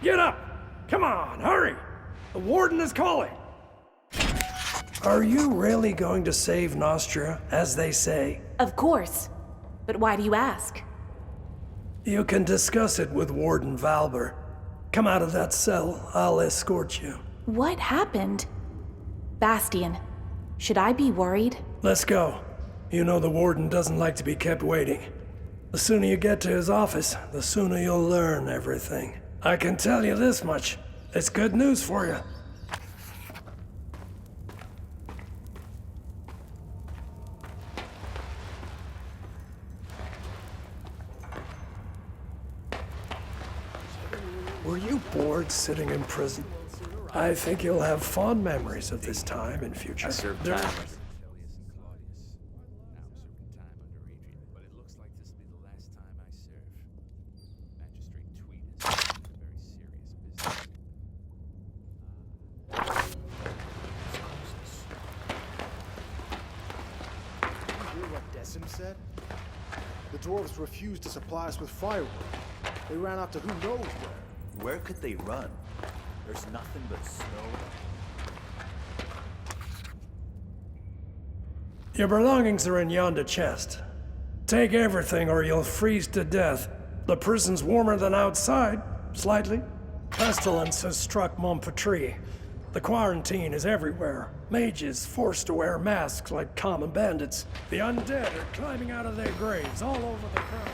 Get up! Come on, hurry! The warden is calling! Are you really going to save Nostria, as they say? Of course. But why do you ask? You can discuss it with Warden Valber. Come out of that cell, I'll escort you. What happened? Bastian, should I be worried? Let's go. You know the warden doesn't like to be kept waiting. The sooner you get to his office, the sooner you'll learn everything. I can tell you this much. It's good news for you. Were you bored sitting in prison? I think you'll have fond memories of this time in future. I served time. Said? The dwarves refused to supply us with firewood. They ran off to who knows where. Where could they run? There's nothing but snow. Your belongings are in yonder chest. Take everything or you'll freeze to death. The prison's warmer than outside, slightly. Pestilence has struck Montpetrie. The quarantine is everywhere. Mages forced to wear masks like common bandits. The undead are climbing out of their graves all over the ground.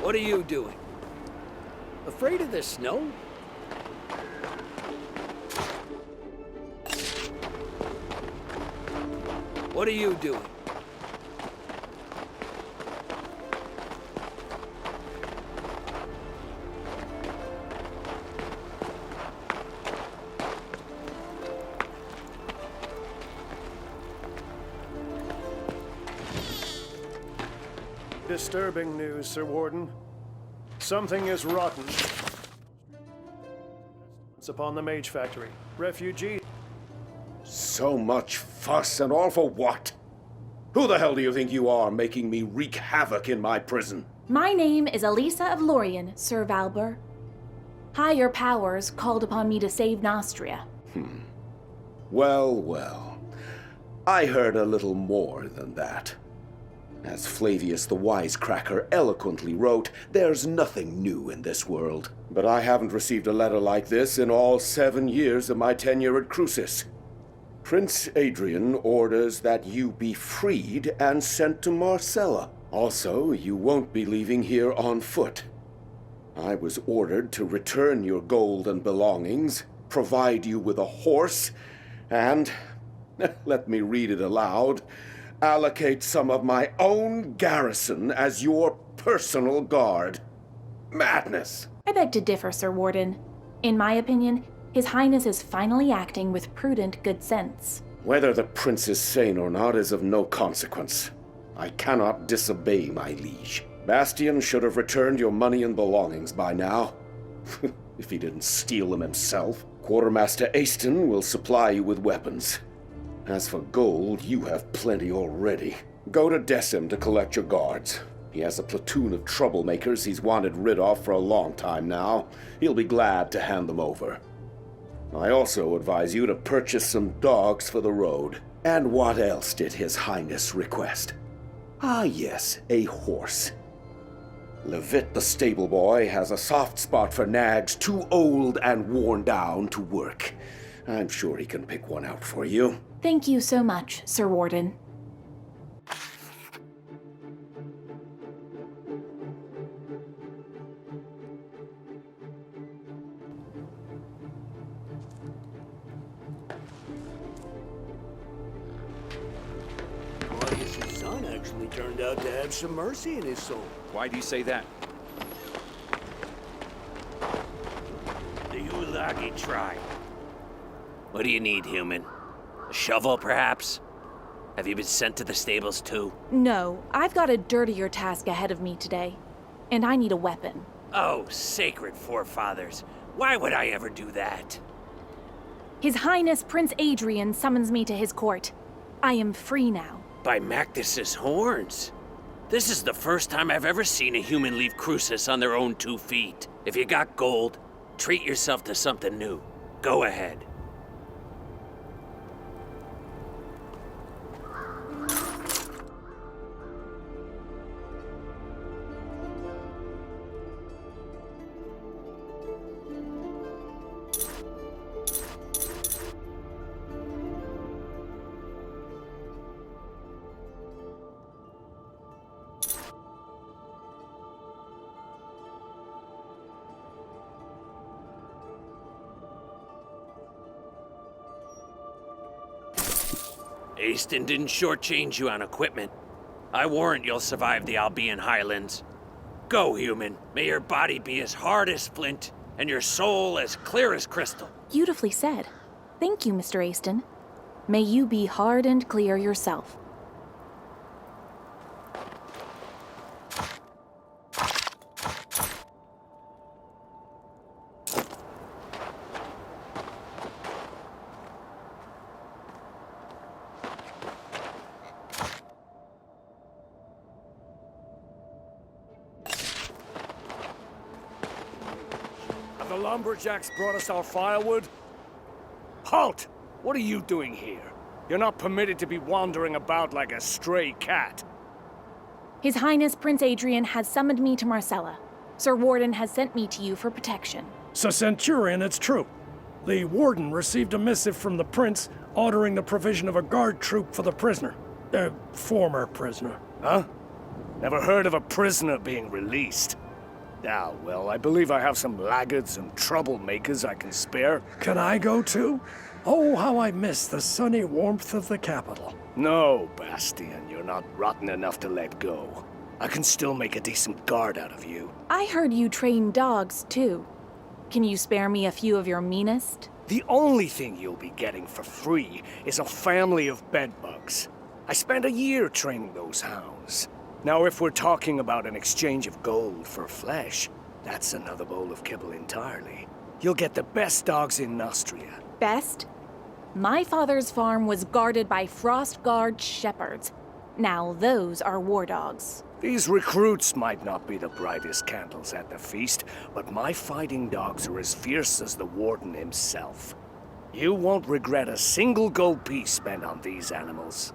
What are you doing? Afraid of the snow? What are you doing? Disturbing news, Sir Warden. Something is rotten. It's upon the Mage Factory. Refugees. So much fuss and all for what? Who the hell do you think you are, making me wreak havoc in my prison? My name is Elisa of Lorien, Sir Valber. Higher powers called upon me to save Nostria. Well, well. I heard a little more than that. As Flavius the Wisecracker eloquently wrote, there's nothing new in this world. But I haven't received a letter like this in all 7 years of my tenure at Crucis. Prince Adrian orders that you be freed and sent to Marcella. Also, you won't be leaving here on foot. I was ordered to return your gold and belongings, provide you with a horse, and Let me read it aloud. Allocate some of my own garrison as your personal guard. Madness! I beg to differ, Sir Warden. In my opinion, His Highness is finally acting with prudent good sense. Whether the prince is sane or not is of no consequence. I cannot disobey my liege. Bastian should have returned your money and belongings by now. If he didn't steal them himself. Quartermaster Aston will supply you with weapons. As for gold, you have plenty already. Go to Decim to collect your guards. He has a platoon of troublemakers he's wanted rid of for a long time now. He'll be glad to hand them over. I also advise you to purchase some dogs for the road. And what else did His Highness request? Ah yes, a horse. Levitt the stable boy has a soft spot for nags too old and worn down to work. I'm sure he can pick one out for you. Thank you so much, Sir Warden. I guess his son actually turned out to have some mercy in his soul. Why do you say that? The Ulagi tribe. What do you need, human? A shovel, perhaps? Have you been sent to the stables, too? No, I've got a dirtier task ahead of me today. And I need a weapon. Oh, sacred forefathers. Why would I ever do that? His Highness Prince Adrian summons me to his court. I am free now. By Mactus's horns. This is the first time I've ever seen a human leave Crucis on their own 2 feet. If you got gold, treat yourself to something new. Go ahead. Aston didn't shortchange you on equipment. I warrant you'll survive the Albion Highlands. Go, human. May your body be as hard as flint, and your soul as clear as crystal. Beautifully said. Thank you, Mr. Aston. May you be hard and clear yourself. Have the lumberjacks brought us our firewood? Halt! What are you doing here? You're not permitted to be wandering about like a stray cat. His Highness Prince Adrian has summoned me to Marcella. Sir Warden has sent me to you for protection. So, Centurion, it's true. The Warden received a missive from the Prince ordering the provision of a guard troop for the prisoner. Former prisoner. Huh? Never heard of a prisoner being released. Ah, well, I believe I have some laggards and troublemakers I can spare. Can I go too? Oh, how I miss the sunny warmth of the capital. No, Bastian, you're not rotten enough to let go. I can still make a decent guard out of you. I heard you train dogs, too. Can you spare me a few of your meanest? The only thing you'll be getting for free is a family of bedbugs. I spent a year training those hounds. Now, if we're talking about an exchange of gold for flesh, that's another bowl of kibble entirely. You'll get the best dogs in Nostria. Best? My father's farm was guarded by Frost Guard shepherds. Now those are war dogs. These recruits might not be the brightest candles at the feast, but my fighting dogs are as fierce as the Warden himself. You won't regret a single gold piece spent on these animals.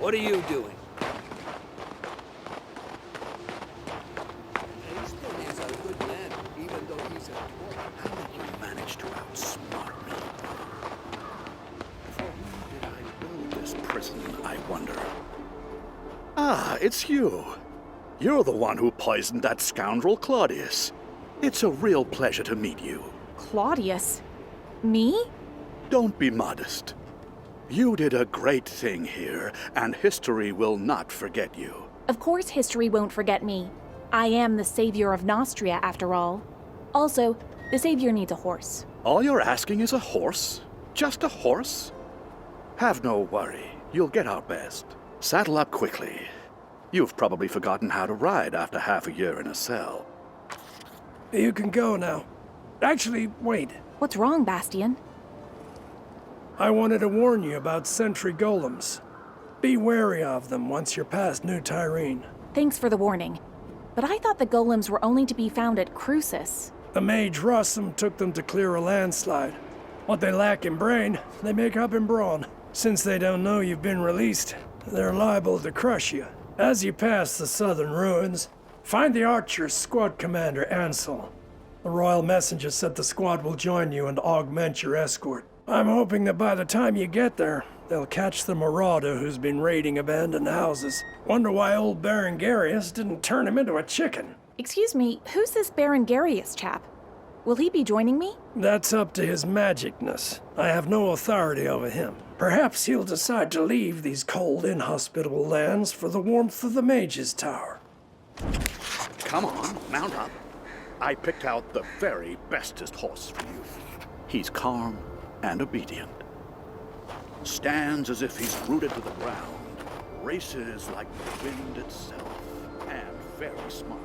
What are you doing? Aestin is a good man, even though he's a dwarf. How did you manage to outsmart me? For whom did I build this prison, I wonder? Ah, it's you. You're the one who poisoned that scoundrel Claudius. It's a real pleasure to meet you. Claudius? Me? Don't be modest. You did a great thing here, and history will not forget you. Of course history won't forget me. I am the savior of Nostria, after all. Also, the savior needs a horse. All you're asking is a horse? Just a horse? Have no worry. You'll get our best. Saddle up quickly. You've probably forgotten how to ride after half a year in a cell. You can go now. Actually, wait. What's wrong, Bastian? I wanted to warn you about sentry golems. Be wary of them once you're past New Tyrene. Thanks for the warning. But I thought the golems were only to be found at Crucis. The mage Russum took them to clear a landslide. What they lack in brain, they make up in brawn. Since they don't know you've been released, they're liable to crush you. As you pass the southern ruins, find the archer's squad commander, Ansel. The royal messenger said the squad will join you and augment your escort. I'm hoping that by the time you get there, they'll catch the marauder who's been raiding abandoned houses. Wonder why old Baron Garius didn't turn him into a chicken. Excuse me, who's this Baron Garius chap? Will he be joining me? That's up to his magicness. I have no authority over him. Perhaps he'll decide to leave these cold, inhospitable lands for the warmth of the Mage's Tower. Come on, mount up. I picked out the very bestest horse for you. He's calm and obedient. Stands as if he's rooted to the ground. Races like the wind itself. And very smart.